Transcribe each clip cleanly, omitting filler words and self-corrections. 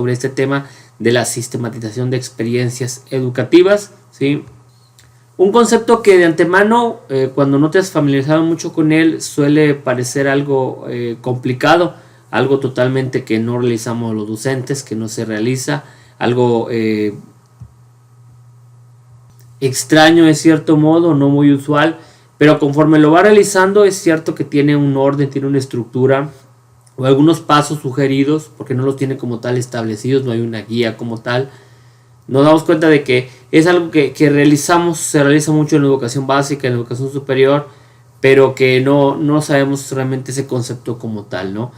sobre este tema de la sistematización de experiencias educativas, ¿sí? Un concepto que de antemano, cuando no te has familiarizado mucho con él, suele parecer algo complicado, algo totalmente que no realizamos los docentes, que no se realiza, algo extraño de cierto modo, no muy usual, pero conforme lo va realizando es cierto que tiene un orden, tiene una estructura o algunos pasos sugeridos, porque no los tiene como tal establecidos, no hay una guía como tal. Nos damos cuenta de que es algo que realizamos, se realiza mucho en la educación básica, en la educación superior, pero que no sabemos realmente ese concepto como tal, ¿no?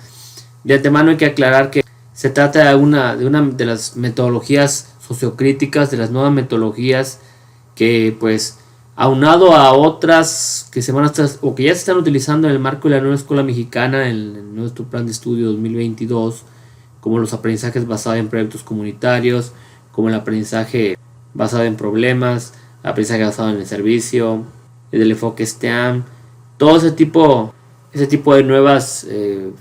De antemano hay que aclarar que se trata de una de las metodologías sociocríticas, de las nuevas metodologías que, pues, aunado a otras que se van a estar, o que ya se están utilizando en el marco de la nueva escuela mexicana, en nuestro plan de estudio 2022, como los aprendizajes basados en proyectos comunitarios, como el aprendizaje basado en problemas, aprendizaje basado en el servicio, el enfoque STEAM, todo ese tipo de nuevas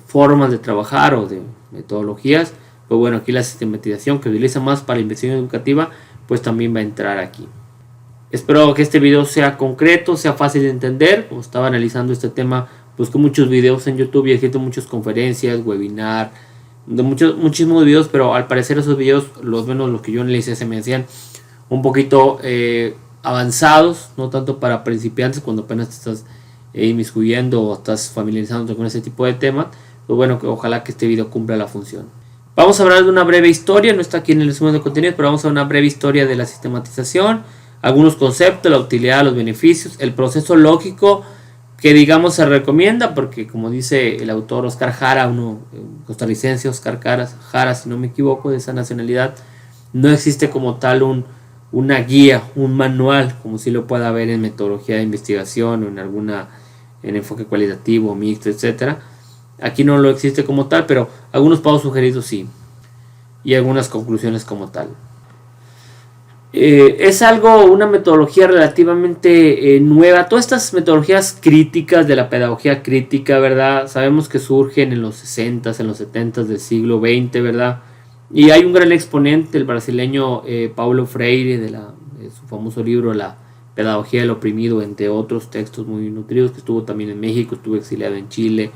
formas de trabajar o de metodologías. Pues bueno, aquí la sistematización que utiliza más para la investigación educativa, pues también va a entrar aquí. Espero que este video sea concreto, sea fácil de entender. Como estaba analizando este tema, busqué muchos videos en YouTube y he escrito muchas conferencias, webinar, de muchísimos videos, pero al parecer esos videos, los menos los que yo analicé, se me hacían un poquito avanzados, no tanto para principiantes cuando apenas te estás inmiscuyendo o estás familiarizándote con ese tipo de temas. Pues bueno, ojalá que este video cumpla la función. Vamos a hablar de una breve historia, no está aquí en el resumen de contenidos, pero vamos a ver una breve historia de la sistematización, algunos conceptos, la utilidad, los beneficios, el proceso lógico que digamos se recomienda, porque como dice el autor Oscar Jara, costarricense Oscar Jara, si no me equivoco, de esa nacionalidad, no existe como tal una guía, un manual, como si lo pueda haber en metodología de investigación o en enfoque cualitativo, mixto, etcétera. Aquí no lo existe como tal, pero algunos pasos sugeridos sí, y algunas conclusiones como tal. Es una metodología relativamente nueva. Todas estas metodologías críticas de la pedagogía crítica, ¿verdad? Sabemos que surgen en los 60s, en los 70s del siglo XX, ¿verdad? Y hay un gran exponente, el brasileño Paulo Freire, de su famoso libro La pedagogía del oprimido, entre otros textos muy nutridos, que estuvo también en México, estuvo exiliado en Chile.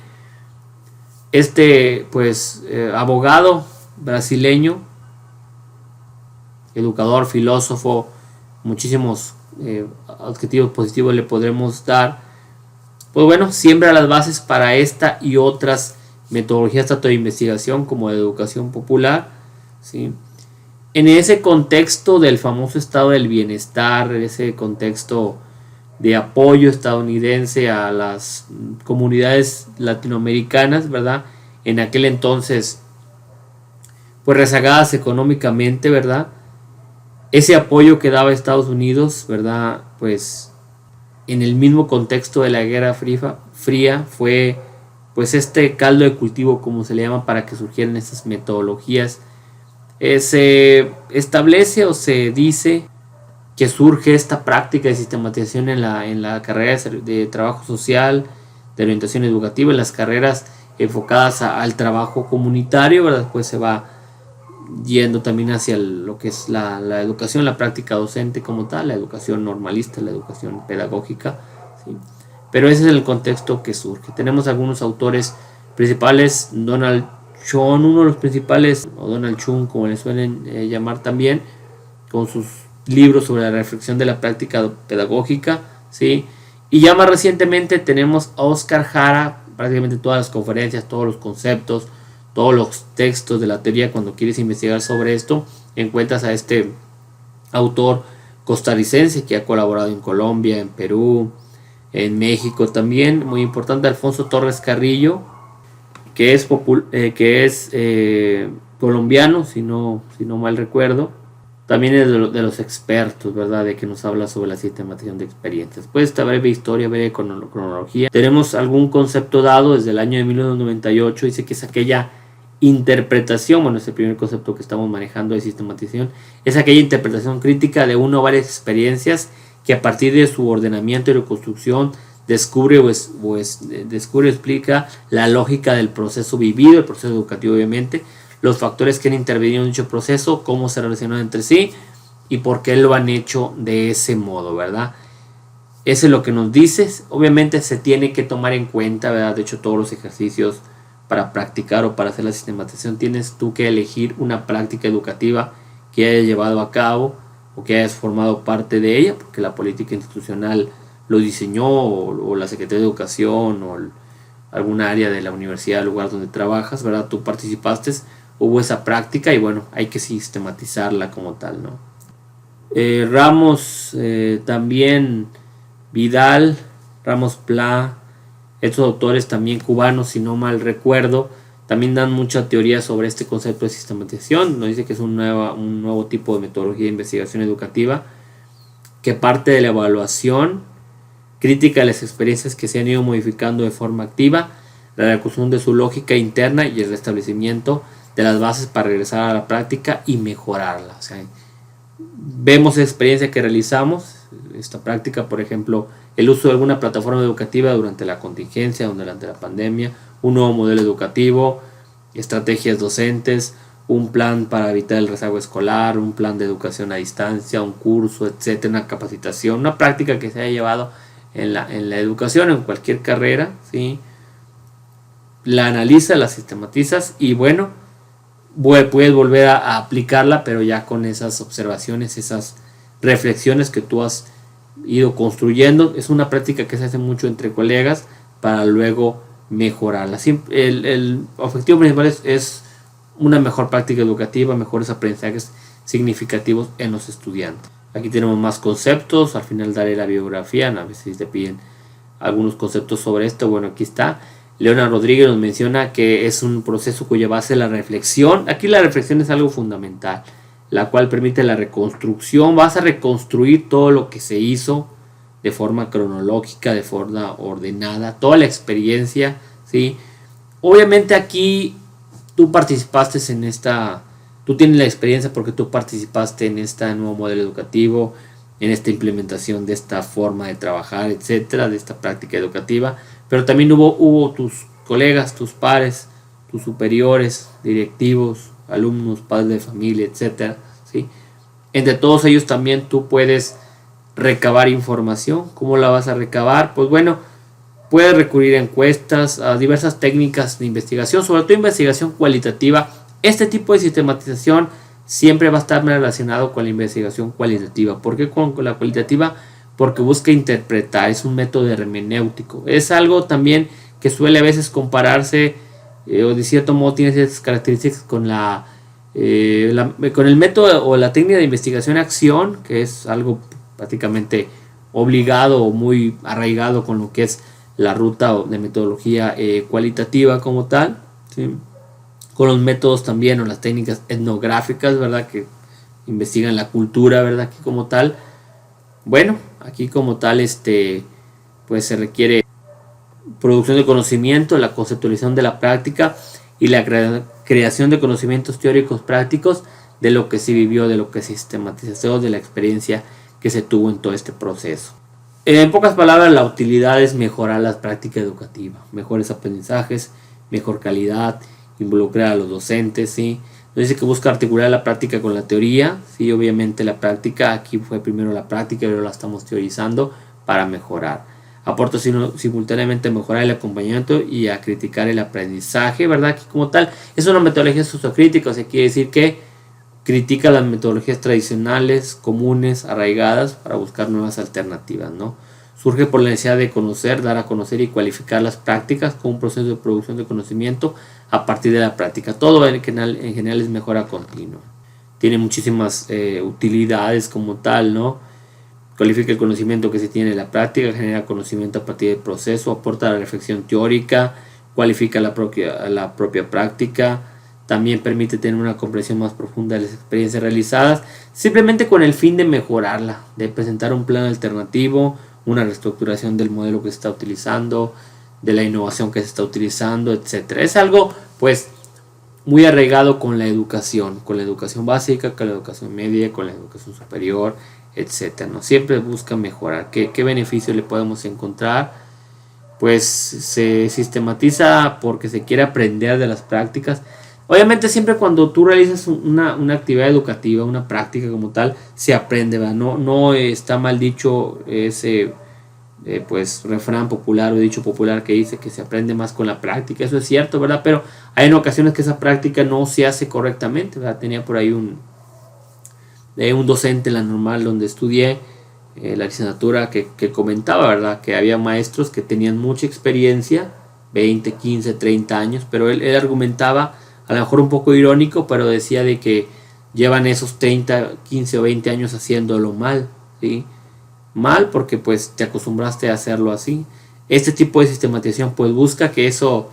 Abogado brasileño, educador, filósofo, muchísimos adjetivos positivos le podremos dar. Pues bueno, siembra las bases para esta y otras metodologías tanto de investigación como de educación popular, ¿sí? En ese contexto del famoso estado del bienestar, ese contexto de apoyo estadounidense a las comunidades latinoamericanas, ¿verdad? En aquel entonces, pues rezagadas económicamente, ¿verdad? Ese apoyo que daba Estados Unidos, ¿verdad? Pues en el mismo contexto de la Guerra Fría fue pues este caldo de cultivo, como se le llama, para que surgieran estas metodologías. Se establece o se dice que surge esta práctica de sistematización en la carrera de trabajo social, de orientación educativa, en las carreras enfocadas al trabajo comunitario, ¿verdad? Pues se va yendo también hacia lo que es la educación, la práctica docente como tal, la educación normalista, la educación pedagógica, ¿sí? Pero ese es el contexto que surge. Tenemos algunos autores principales, Donald Schoen, uno de los principales, o Donald Schoen, como le suelen llamar también, con sus libros sobre la reflexión de la práctica pedagógica, ¿sí? Y ya más recientemente tenemos a Oscar Jara, prácticamente todas las conferencias, todos los conceptos, todos los textos de la teoría. Cuando quieres investigar sobre esto, encuentras a este autor costarricense que ha colaborado en Colombia, en Perú, en México también, muy importante, Alfonso Torres Carrillo, que es colombiano, si no mal recuerdo. También es de los expertos, ¿verdad? De que nos habla sobre la sistematización de experiencias. Pues esta breve historia, breve cronología. Tenemos algún concepto dado desde el año de 1998, dice que es aquella interpretación, bueno, es el primer concepto que estamos manejando de sistematización, es aquella interpretación crítica de una o varias experiencias que a partir de su ordenamiento y reconstrucción descubre o explica la lógica del proceso vivido, el proceso educativo obviamente, los factores que han intervenido en dicho proceso, cómo se relacionan entre sí y por qué lo han hecho de ese modo, ¿verdad? Eso es lo que nos dices. Obviamente se tiene que tomar en cuenta, ¿verdad? De hecho, todos los ejercicios para practicar o para hacer la sistematización, tienes tú que elegir una práctica educativa que hayas llevado a cabo o que hayas formado parte de ella, porque la política institucional lo diseñó, o la Secretaría de Educación, o alguna área de la universidad, el lugar donde trabajas, ¿verdad? Tú participaste, hubo esa práctica y bueno, hay que sistematizarla como tal, ¿no? Ramos, también Vidal, Ramos Pla, estos autores también cubanos, si no mal recuerdo, también dan mucha teoría sobre este concepto de sistematización. Nos dice que es un nuevo tipo de metodología de investigación educativa que parte de la evaluación crítica de las experiencias que se han ido modificando de forma activa, la recursión de su lógica interna y el restablecimiento de las bases para regresar a la práctica y mejorarla. O sea, vemos la experiencia que realizamos, esta práctica, por ejemplo, el uso de alguna plataforma educativa durante la contingencia, durante la pandemia, un nuevo modelo educativo, estrategias docentes, un plan para evitar el rezago escolar, un plan de educación a distancia, un curso, etcétera, una capacitación, una práctica que se haya llevado en la educación, en cualquier carrera, ¿sí? La analizas, la sistematizas y bueno, puedes volver a aplicarla, pero ya con esas observaciones, esas reflexiones que tú has ido construyendo. Es una práctica que se hace mucho entre colegas para luego mejorarla. El objetivo principal es una mejor práctica educativa, mejores aprendizajes significativos en los estudiantes. Aquí tenemos más conceptos, al final daré la biografía, a veces si te piden algunos conceptos sobre esto. Bueno, aquí está. Leona Rodríguez nos menciona que es un proceso cuya base es la reflexión. Aquí la reflexión es algo fundamental, la cual permite la reconstrucción. Vas a reconstruir todo lo que se hizo de forma cronológica, de forma ordenada, toda la experiencia, ¿sí? Obviamente aquí tú participaste en esta, tú tienes la experiencia porque tú participaste en este nuevo modelo educativo, en esta implementación de esta forma de trabajar, etcétera, de esta práctica educativa, pero también hubo tus colegas, tus pares, tus superiores, directivos, alumnos, padres de familia, etcétera, ¿sí? Entre todos ellos también tú puedes recabar información. ¿Cómo la vas a recabar? Pues bueno, puedes recurrir a encuestas, a diversas técnicas de investigación, sobre todo investigación cualitativa. Este tipo de sistematización siempre va a estar relacionado con la investigación cualitativa. ¿Por qué con la cualitativa? Porque busca interpretar, es un método hermenéutico. Es algo también que suele a veces compararse, o de cierto modo tiene ciertas características con con el método o la técnica de investigación-acción, que es algo prácticamente obligado o muy arraigado con lo que es la ruta de metodología cualitativa como tal, ¿sí? Con los métodos también o las técnicas etnográficas, ¿verdad? Que investigan la cultura, ¿verdad? Aquí como tal, bueno, aquí como tal, pues se requiere producción de conocimiento, la conceptualización de la práctica y la creación de conocimientos teóricos prácticos de lo que se vivió, de lo que se sistematizó, de la experiencia que se tuvo en todo este proceso. En pocas palabras, la utilidad es mejorar la práctica educativa, mejores aprendizajes, mejor calidad, involucrar a los docentes, ¿sí? Nos dice que busca articular la práctica con la teoría, ¿sí? Obviamente la práctica, aquí fue primero la práctica y ahora la estamos teorizando para mejorar. Aporta simultáneamente a mejorar el acompañamiento y a criticar el aprendizaje, ¿verdad? Aquí como tal, es una metodología sociocrítica, o sea, quiere decir que critica las metodologías tradicionales, comunes, arraigadas, para buscar nuevas alternativas, ¿no? Surge por la necesidad de conocer, dar a conocer y cualificar las prácticas como un proceso de producción de conocimiento a partir de la práctica. Todo en general es mejora continua. Tiene muchísimas utilidades como tal, ¿no? Cualifica el conocimiento que se tiene en la práctica, genera conocimiento a partir del proceso, aporta la reflexión teórica, cualifica la propia práctica. También permite tener una comprensión más profunda de las experiencias realizadas, simplemente con el fin de mejorarla, de presentar un plan alternativo, una reestructuración del modelo que se está utilizando, de la innovación que se está utilizando, etc. Es algo pues muy arraigado con la educación básica, con la educación media, con la educación superior, etc., ¿no? Siempre busca mejorar. ¿Qué beneficio le podemos encontrar? Pues se sistematiza porque se quiere aprender de las prácticas, Obviamente siempre cuando tú realizas una actividad educativa, una práctica como tal, se aprende, ¿verdad? No está mal dicho ese pues refrán popular o dicho popular que dice que se aprende más con la práctica. Eso es cierto, ¿verdad? Pero hay en ocasiones que esa práctica no se hace correctamente, ¿verdad? Tenía por ahí un docente en la normal donde estudié la licenciatura que comentaba, ¿verdad? Que había maestros que tenían mucha experiencia, 20, 15, 30 años, pero él argumentaba, a lo mejor un poco irónico, pero decía de que llevan esos 30, 15 o 20 años haciéndolo mal, ¿sí? Mal porque pues te acostumbraste a hacerlo así. Este tipo de sistematización pues busca que eso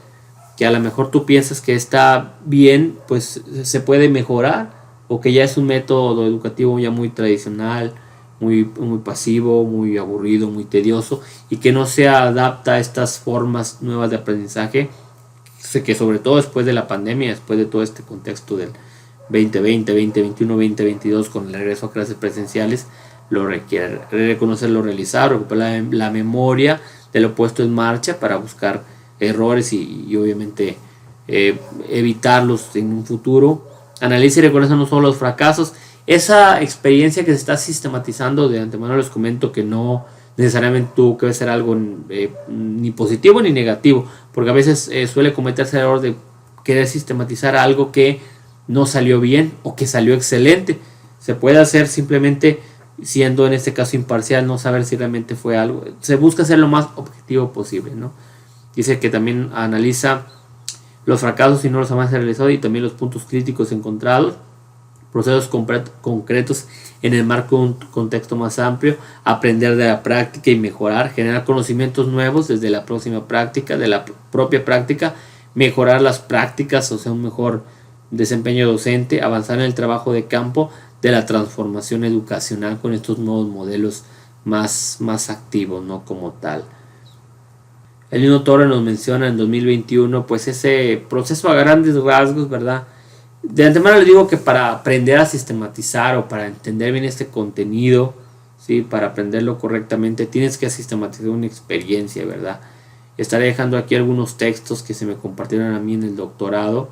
que a lo mejor tú piensas que está bien, pues se puede mejorar, o que ya es un método educativo ya muy tradicional, muy pasivo, muy aburrido, muy tedioso, y que no se adapta a estas formas nuevas de aprendizaje, que sobre todo después de la pandemia, después de todo este contexto del 2020, 2021, 2022, con el regreso a clases presenciales, lo requiere reconocerlo, realizar, recuperar la memoria de lo puesto en marcha para buscar errores y obviamente evitarlos en un futuro. Analiza y reconoce no solo los fracasos. Esa experiencia que se está sistematizando, de antemano les comento que no necesariamente tuvo que ser algo ni positivo ni negativo, porque a veces suele cometerse el error de querer sistematizar algo que no salió bien o que salió excelente. Se puede hacer simplemente siendo en este caso imparcial, no saber si realmente fue algo. Se busca ser lo más objetivo posible, ¿no? Dice que también analiza los fracasos y no los avances realizados y también los puntos críticos encontrados, procesos concretos en el marco de un contexto más amplio, aprender de la práctica y mejorar, generar conocimientos nuevos desde la próxima práctica, de la propia práctica, mejorar las prácticas, o sea, un mejor desempeño docente, avanzar en el trabajo de campo de la transformación educacional con estos nuevos modelos más activos, ¿no? Como tal. El mismo Torre nos menciona en 2021 pues ese proceso a grandes rasgos, ¿verdad? De antemano les digo que para aprender a sistematizar o para entender bien este contenido, ¿sí? Para aprenderlo correctamente tienes que sistematizar una experiencia, ¿verdad? Estaré dejando aquí algunos textos que se me compartieron a mí en el doctorado,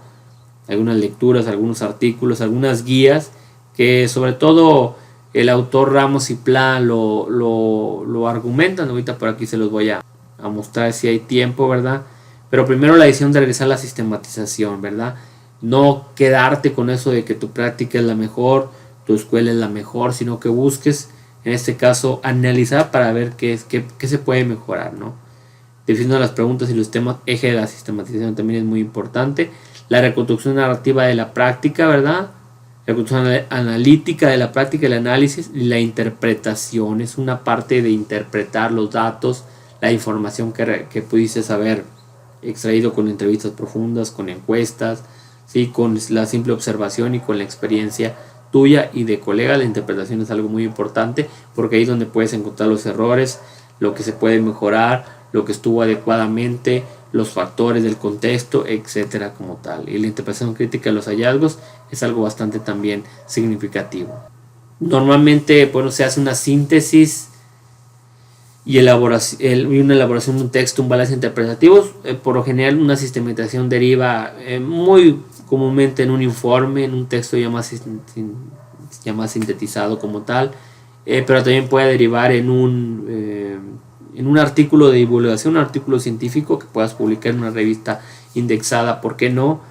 algunas lecturas, algunos artículos, algunas guías que sobre todo el autor Ramos y Pla lo argumentan. Ahorita por aquí se los voy a mostrar si hay tiempo, ¿verdad? Pero primero la decisión de realizar la sistematización, ¿verdad? No quedarte con eso de que tu práctica es la mejor, tu escuela es la mejor, sino que busques, en este caso, analizar para ver qué se puede mejorar, ¿no? Definiendo las preguntas y los temas, eje de la sistematización también es muy importante. La reconstrucción narrativa de la práctica, ¿verdad? La reconstrucción analítica de la práctica, el análisis y la interpretación. Es una parte de interpretar los datos, la información que pudiste haber extraído con entrevistas profundas, con encuestas, ¿sí? Con la simple observación y con la experiencia tuya y de colega. La interpretación es algo muy importante porque ahí es donde puedes encontrar los errores, lo que se puede mejorar, lo que estuvo adecuadamente, los factores del contexto, etcétera, como tal. Y la interpretación crítica de los hallazgos es algo bastante también significativo. Normalmente, bueno, se hace una síntesis y una elaboración de un texto, un balance interpretativo. Por lo general, una sistematización deriva muy comúnmente en un informe, en un texto ya más sintetizado como tal, pero también puede derivar en un artículo de divulgación, un artículo científico que puedas publicar en una revista indexada, ¿por qué no?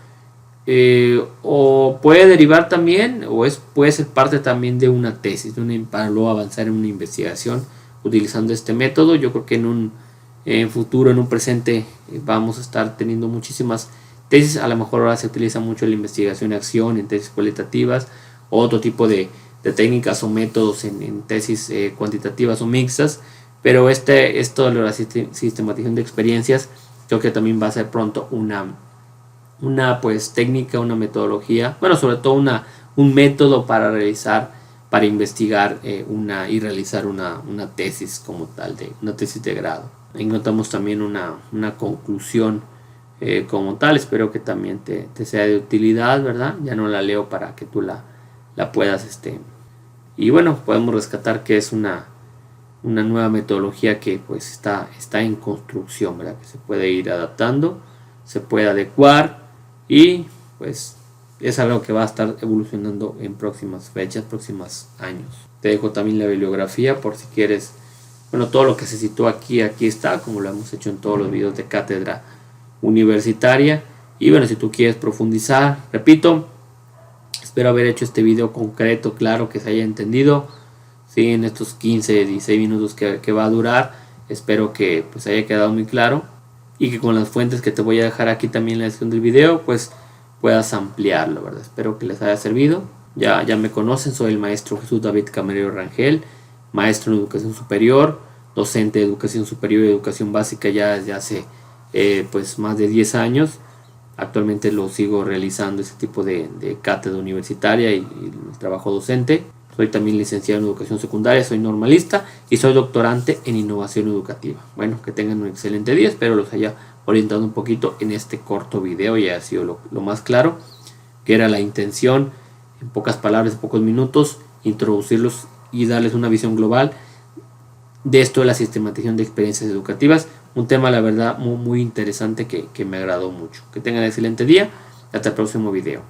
O puede derivar también, puede ser parte también de una tesis, para luego avanzar en una investigación utilizando este método. Yo creo que en un futuro, en un presente, vamos a estar teniendo muchísimas tesis. A lo mejor ahora se utiliza mucho la investigación y acción en tesis cualitativas, otro tipo de técnicas o métodos en tesis cuantitativas o mixtas, pero esto de la sistematización de experiencias creo que también va a ser pronto una pues técnica, una metodología, bueno, sobre todo un método para investigar y realizar una tesis como tal, una tesis de grado. Encontramos también una conclusión como tal. Espero que también te sea de utilidad, ¿verdad? Ya no la leo para que tú la puedas y bueno, podemos rescatar que es una nueva metodología que pues está en construcción, ¿verdad? Que se puede ir adaptando, se puede adecuar y pues es algo que va a estar evolucionando en próximas fechas, próximos años. Te dejo también la bibliografía por si quieres. Bueno, todo lo que se citó aquí está, como lo hemos hecho en todos los videos de cátedra universitaria. Y bueno, si tú quieres profundizar, repito, espero haber hecho este video concreto, claro, que se haya entendido. Sí, en estos 15, 16 minutos que va a durar, espero que pues haya quedado muy claro. Y que con las fuentes que te voy a dejar aquí también en la descripción del video, pues puedas ampliarlo, ¿verdad? Espero que les haya servido. Ya me conocen, soy el maestro Jesús David Camarero Rangel, maestro en educación superior, docente de educación superior y educación básica ya desde hace pues más de 10 años. Actualmente lo sigo realizando ese tipo de cátedra universitaria y trabajo docente. Soy también licenciado en educación secundaria, soy normalista y soy doctorante en innovación educativa. Bueno, que tengan un excelente día, espero los haya orientado un poquito en este corto video y haya sido lo más claro, que era la intención, en pocas palabras, en pocos minutos, introducirlos y darles una visión global de esto de la sistematización de experiencias educativas. Un tema, la verdad, muy interesante que me agradó mucho. Que tengan un excelente día. Hasta el próximo video.